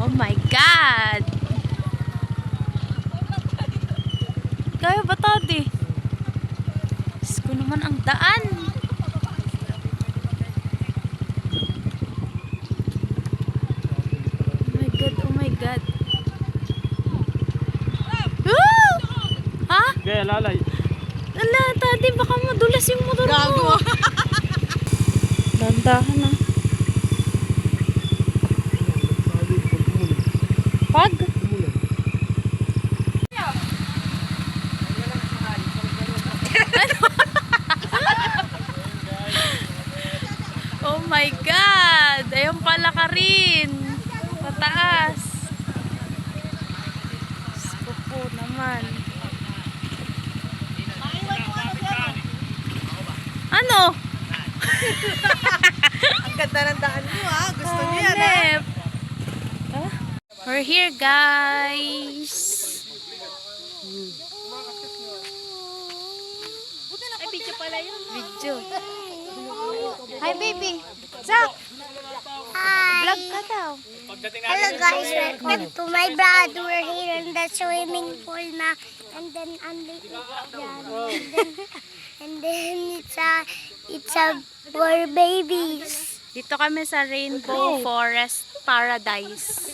Oh my God! Kaya ba tadi? Diyos ko naman ang daan. Oh my God, oh my God. Woo! Ha? Gaya, lalay. Ala, tadi, baka madulas yung motor mo. Dandahan na. Pag? Oh my God! Ayun pala ka rin. Pataas. Gusto po naman. Ano? Ang ganda ng daan mo ha. Gusto niyo yan ha. Hanep. We're here, guys. Ay, video pala yun. Video. Hi, baby. Zach. Hi. Vlog ka daw. Hello, guys. Welcome to my vlog. We're here in the swimming pool na. And then, and then it's a for babies. Dito kami sa Rainbow Forest Paradise.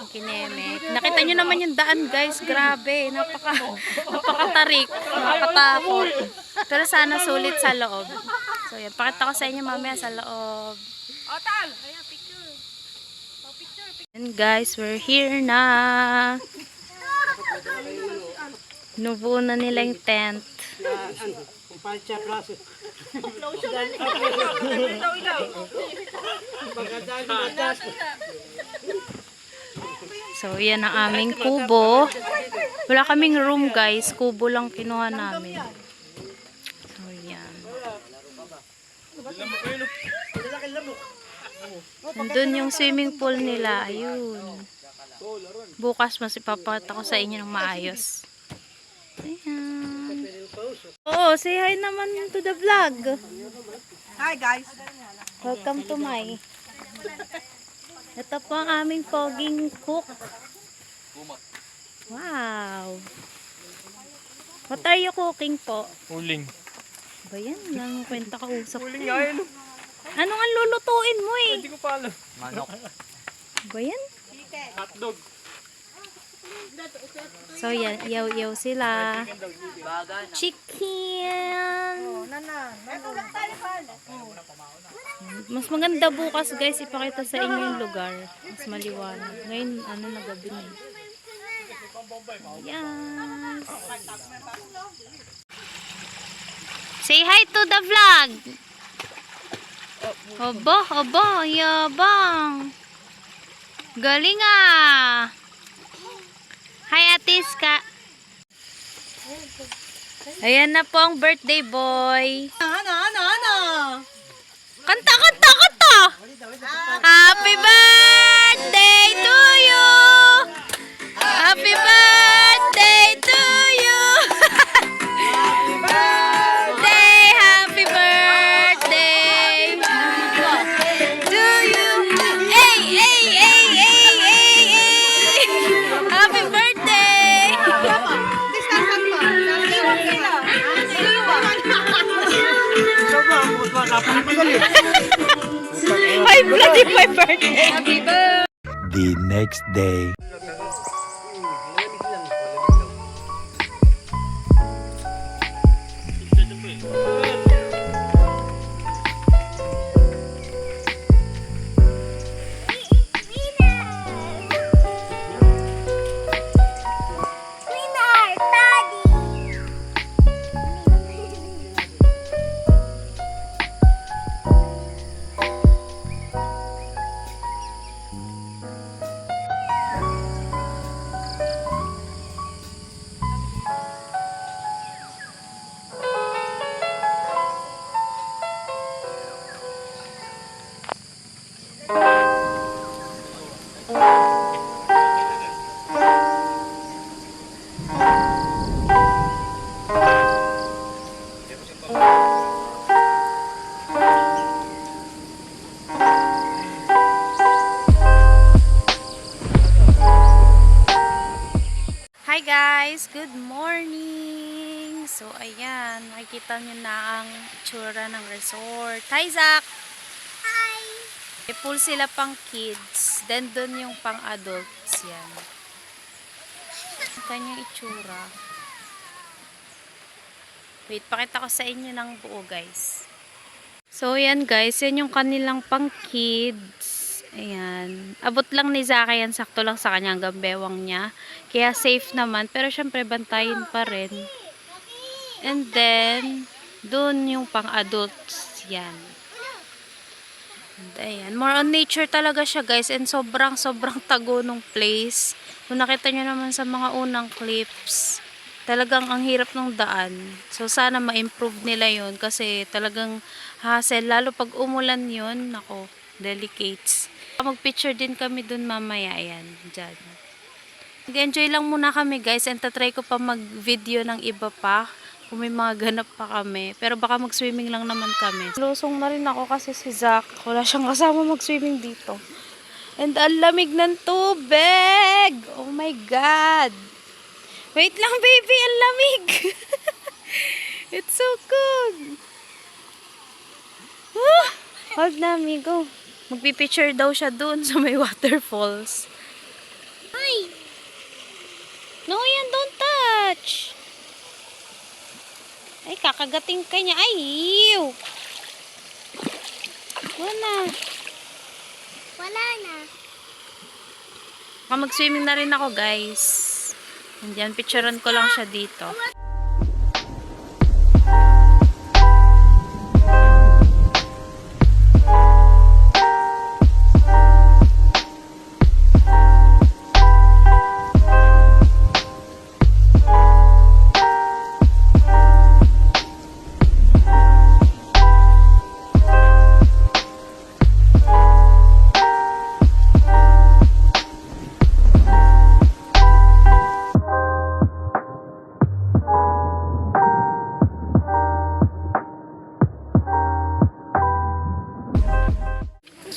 Kineme. Nakita nyo naman yung daan, guys. Grabe. Napakatarik. Nakakatakot. Pero sana sulit sa loob. So, yan. Pakita ko sa inyo mamaya sa loob. And guys, we're here na. Nubuo na nila yung tent. So, yan ang aming kubo. Wala kaming room, guys. Kubo lang kinuha namin. So, yan. Nandun yung swimming pool nila. Ayun. Bukas mas ipapakita ko sa inyo ng maayos. Ayan. Oo, say hi naman to the vlog. Hi, guys. Welcome to my. Ito po ang aming foging cook. Wow. What are you cooking po? Uling. Ba yan? Nang kwenta ka usap. Uling nga yun. Ano nga lulutuin mo eh? Hindi ko pa alam. Manok. Ba yan? Hotdog. So yan, yaw-yaw sila. Chicken. Mas maganda bukas, guys, ipakita sa inyo yung lugar. Mas maliwanag. Ngayon, ano na gabi na. Yes. Say hi to the vlog. Obo, obo, yabang. Galing ah. Hi, Atiska. Ayan na po ang birthday boy. Ano? Kanta, kanta, kanta! Happy birthday to you! Happy birthday to you! Happy birthday! Happy birthday! To you! Ay, ay, ay, ay, ay, ay! Happy birthday! My bloody my birthday! Happy birthday! The next day. guys! Good morning! So, ayan. Makikita nyo na ang itsura ng resort. Hi, Zach! Hi! May pool sila pang kids. Then, dun yung pang adults. Yan. Ito yung itsura. Wait, pakita ko sa inyo ng buo, guys. So, yan guys. Yan yung kanilang pang kids. Ayan. Abot lang ni Zaka yan. Sakto lang sa kanya hanggang bewang niya. Kaya safe naman. Pero syempre, bantayin pa rin. And then, dun yung pang adults. Yan. And ayan. More on nature talaga siya guys. And sobrang tago nung place. Kung nakita nyo naman sa mga unang clips, talagang ang hirap ng daan. So, sana ma-improve nila yun. Kasi talagang hassle. Lalo pag umulan yun, nako, delicates. Mag-picture din kami dun mamaya. Ayan, dyan. Mag-enjoy lang muna kami guys. And tatry ko pa mag-video ng iba pa. Kung may mga ganap pa kami. Pero baka mag-swimming lang naman kami. Lusong na rin ako kasi si Zach. Wala siyang kasama mag-swimming dito. And ang lamig ng tubig! Oh my God! Wait lang baby, ang lamig! It's so cold! Hold na amigo. Magpipicture daw siya doon sa may waterfalls. Hi! No, yan, don't touch! Ay, kakagating ka niya. Ay, ew! Wala. Wala na. Mag-swimming na rin ako, guys. Andiyan, picturean ko lang siya dito.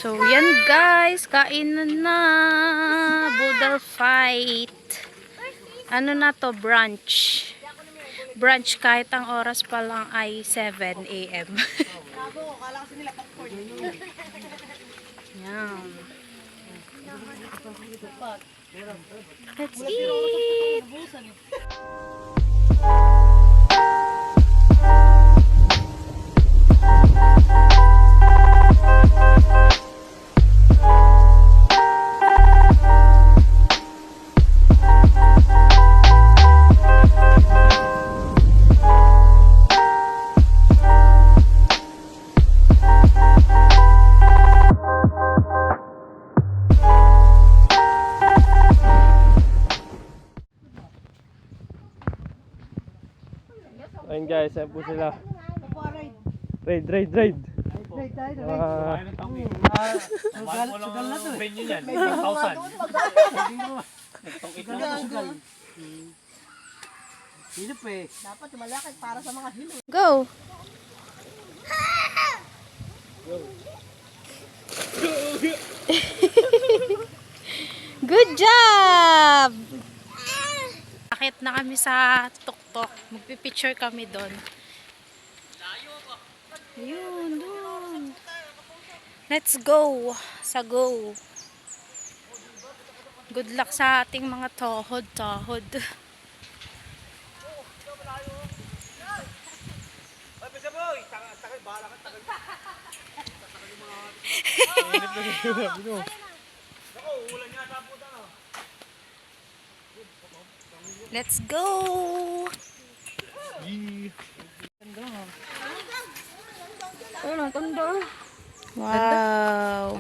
So, yan guys. Kainan na. Boodle fight. Ano na to? Brunch. Brunch kahit ang oras pa lang ay 7 AM. Yan. Let's eat. Ayun guys, ayan po sila. Raid. Sugal na to eh. Venue yan, 1,000. Hilip eh. Dapat malaki para sa mga hilip. Go. Good job! Akit na kami sa tuktok. Magpipicture kami doon. Ayun, doon. Let's go. Sa go. Good luck sa ating mga tohod. Let's go! Wow!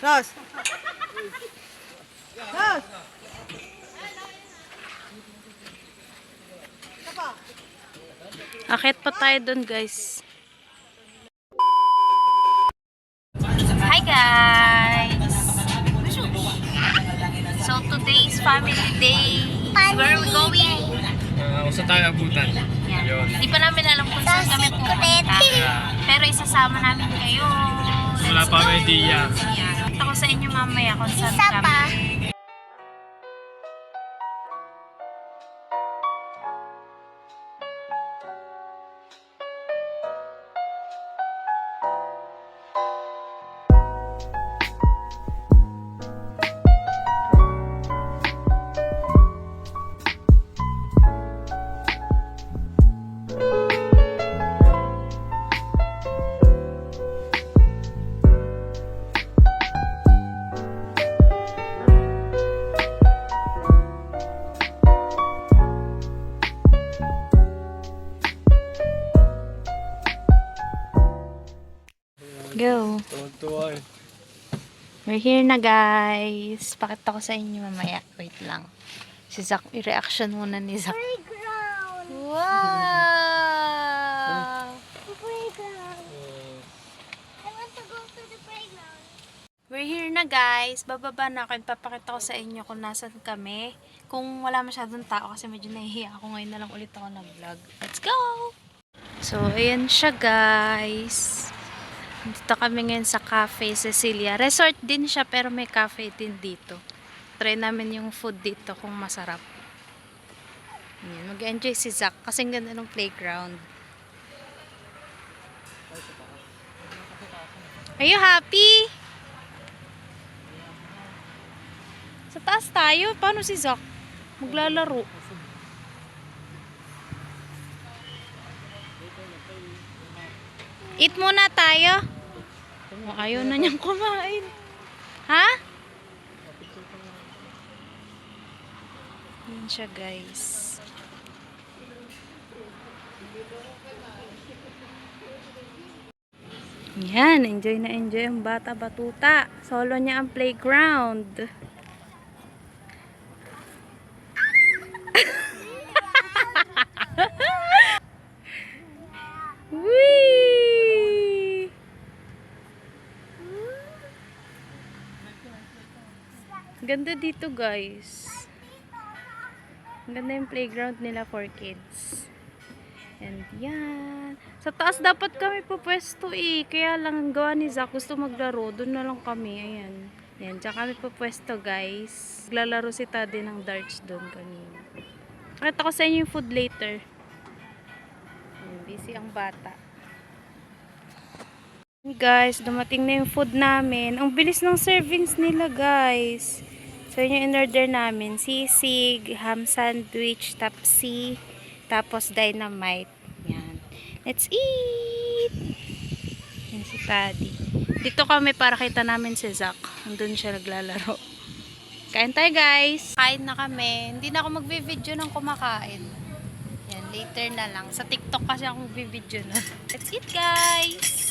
Ros! Ros! Akit pa tayo dun, guys. Hi, guys! So, today is family day. Where are we going? Usa tayo abutan. Yan. Hindi pa namin alam kung saan kami pupunta. Pero isasama namin kayo. Wala pa may idea. Yan. Punta ko sa inyo mamaya kung saan Isa kami. pa. Go. Tuwan-tuwa eh. We're here na guys. Pakita ko sa inyo mamaya. Wait lang. Si Zach, i-reaction muna ni Zach. Playground. Wow! Playground. I want to go to the playground. We're here na guys. Bababa na ako. Papakita ko sa inyo kung nasan kami. Kung wala masyadong tao kasi medyo nahihiya ako. Ngayon na lang ulit ako nag-vlog. Let's go! So, ayan siya guys. Dito kami ngayon sa Cafe Cecilia. Resort din siya pero may cafe din dito. Try namin yung food dito kung masarap. Ayan, mag-enjoy si Zach kasi ang ganda ng playground. Are you happy? Sa taas tayo. Paano si Zach? Maglalaro. Eat muna tayo. Oh, ayaw na niyang kumain. Ha? Yan siya guys. Yan, enjoy na enjoy ang bata batuta. Solo niya ang playground. Whee! Ganda dito guys. Ang ganda yung playground nila for kids. And yan. Sa taas dapat kami pupwesto eh. Kaya lang ang gawa ni Zach gusto maglaro. Doon na lang kami. Ayan. Yan. Diyan kami pupwesto guys. Maglalaro si Tade ng darts doon kanina. Pakita ko sa inyo yung food later. Ayan, busy ang bata. Guys, dumating na yung food namin. Ang bilis ng servings nila guys. So yun yung in-order namin. Sisig, ham sandwich, tapsi, tapos dynamite. Yan. Let's eat! Yan si Taddy. Dito kami para kita namin si Zach. Andun siya naglalaro. Kain tayo guys! Kain na kami. Hindi na ako magbe-video ng kumakain. Yan, later na lang. Sa TikTok kasi ako magbe-video na. Let's eat guys!